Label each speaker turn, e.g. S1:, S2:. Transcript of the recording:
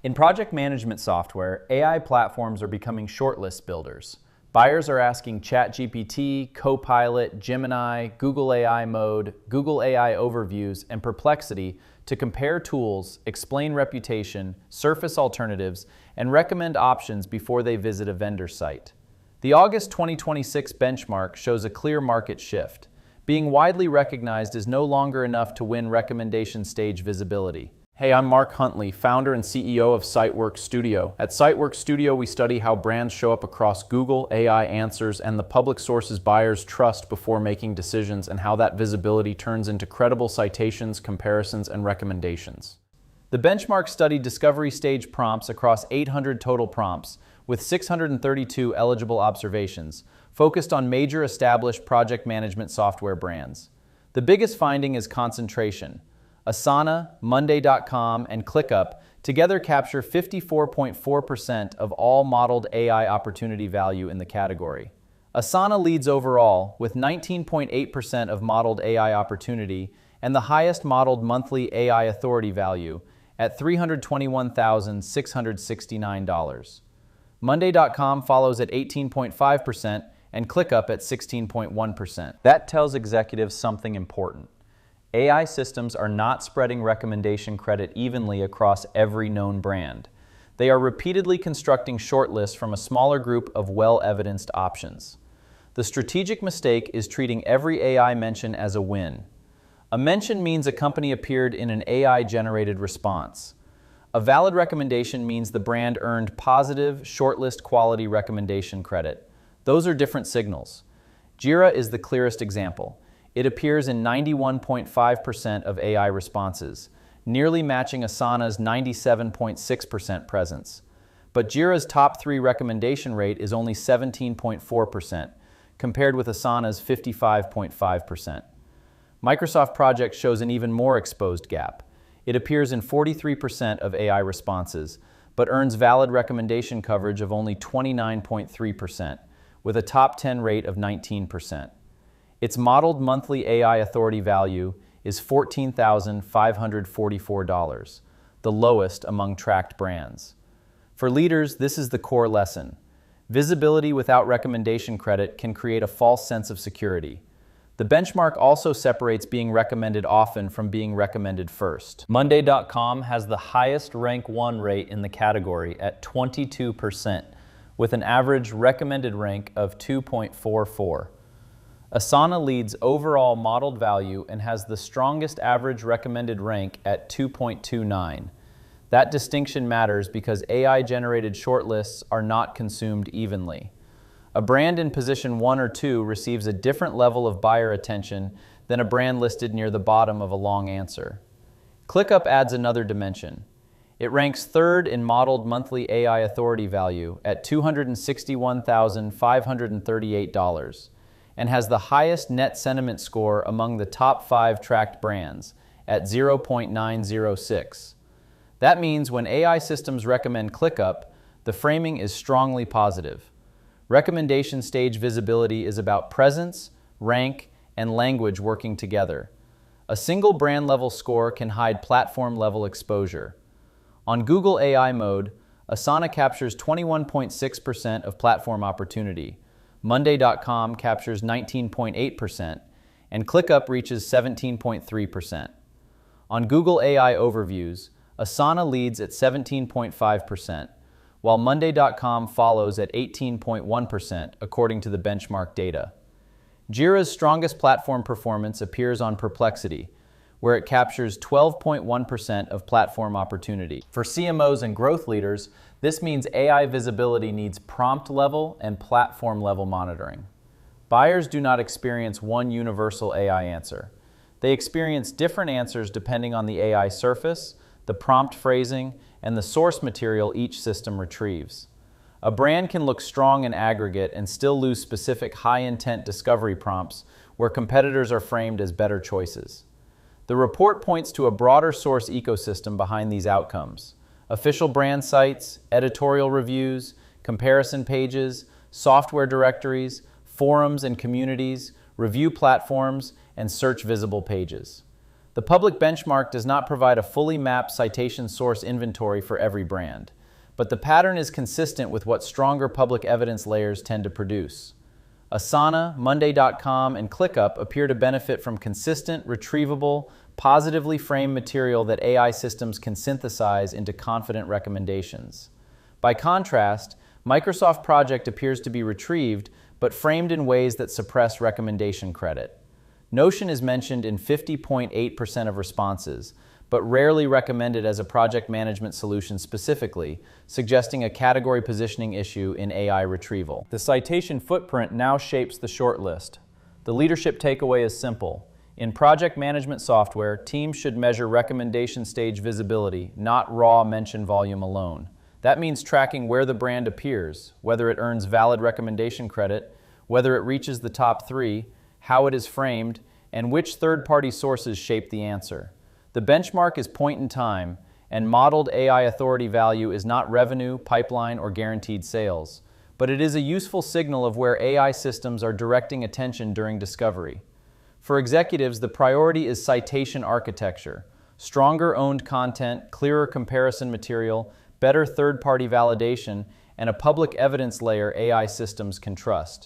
S1: In project management software, AI platforms are becoming shortlist builders. Buyers are asking ChatGPT, Copilot, Gemini, Google AI Mode, Google AI Overviews, and Perplexity to compare tools, explain reputation, surface alternatives, and recommend options before they visit a vendor site. The August 2026 benchmark shows a clear market shift. Being widely recognized is no longer enough to win recommendation stage visibility. Hey, I'm Mark Huntley, founder and CEO of CiteWorks Studio. At CiteWorks Studio, we study how brands show up across Google, AI answers, and the public sources buyers trust before making decisions, and how that visibility turns into credible citations, comparisons, and recommendations. The benchmark studied discovery stage prompts across 800 total prompts, with 632 eligible observations, focused on major established project management software brands. The biggest finding is concentration. Asana, Monday.com, and ClickUp together capture 54.4% of all modeled AI opportunity value in the category. Asana leads overall with 19.8% of modeled AI opportunity and the highest modeled monthly AI authority value at $321,669. Monday.com follows at 18.5% and ClickUp at 16.1%. That tells executives something important. AI systems are not spreading recommendation credit evenly across every known brand. They are repeatedly constructing shortlists from a smaller group of well-evidenced options. The strategic mistake is treating every AI mention as a win. A mention means a company appeared in an AI-generated response. A valid recommendation means the brand earned positive, shortlist quality recommendation credit. Those are different signals. Jira is the clearest example. It appears in 91.5% of AI responses, nearly matching Asana's 97.6% presence. But Jira's top 3 recommendation rate is only 17.4%, compared with Asana's 55.5%. Microsoft Project shows an even more exposed gap. It appears in 43% of AI responses, but earns valid recommendation coverage of only 29.3%, with a top 10 rate of 19%. Its modeled monthly AI authority value is $14,544, the lowest among tracked brands. For leaders, this is the core lesson. Visibility without recommendation credit can create a false sense of security. The benchmark also separates being recommended often from being recommended first. Monday.com has the highest rank 1 rate in the category at 22%, with an average recommended rank of 2.44. Asana leads overall modeled value and has the strongest average recommended rank at 2.29. That distinction matters because AI-generated shortlists are not consumed evenly. A brand in position 1 or 2 receives a different level of buyer attention than a brand listed near the bottom of a long answer. ClickUp adds another dimension. It ranks 3rd in modeled monthly AI authority value at $261,538. and has the highest net sentiment score among the top 5 tracked brands at 0.906. That means when AI systems recommend ClickUp, the framing is strongly positive. Recommendation stage visibility is about presence, rank, and language working together. A single brand-level score can hide platform-level exposure. On Google AI Mode, Asana captures 21.6% of platform opportunity. Monday.com captures 19.8%, and ClickUp reaches 17.3%. On Google AI Overviews, Asana leads at 17.5%, while Monday.com follows at 18.1%, according to the benchmark data. Jira's strongest platform performance appears on Perplexity, where it captures 12.1% of platform opportunity. For CMOs and growth leaders, this means AI visibility needs prompt-level and platform-level monitoring. Buyers do not experience one universal AI answer. They experience different answers depending on the AI surface, the prompt phrasing, and the source material each system retrieves. A brand can look strong in aggregate and still lose specific high-intent discovery prompts where competitors are framed as better choices. The report points to a broader source ecosystem behind these outcomes. Official brand sites, editorial reviews, comparison pages, software directories, forums and communities, review platforms, and search visible pages. The public benchmark does not provide a fully mapped citation source inventory for every brand, but the pattern is consistent with what stronger public evidence layers tend to produce. Asana, Monday.com, and ClickUp appear to benefit from consistent, retrievable, positively framed material that AI systems can synthesize into confident recommendations. By contrast, Microsoft Project appears to be retrieved, but framed in ways that suppress recommendation credit. Notion is mentioned in 50.8% of responses, but rarely recommended as a project management solution specifically, suggesting a category positioning issue in AI retrieval. The citation footprint now shapes the shortlist. The leadership takeaway is simple. In project management software, teams should measure recommendation stage visibility, not raw mention volume alone. That means tracking where the brand appears, whether it earns valid recommendation credit, whether it reaches the top 3, how it is framed, and which third-party sources shape the answer. The benchmark is point in time, and modeled AI authority value is not revenue, pipeline, or guaranteed sales, but it is a useful signal of where AI systems are directing attention during discovery. For executives, the priority is citation architecture, stronger owned content, clearer comparison material, better third-party validation, and a public evidence layer AI systems can trust.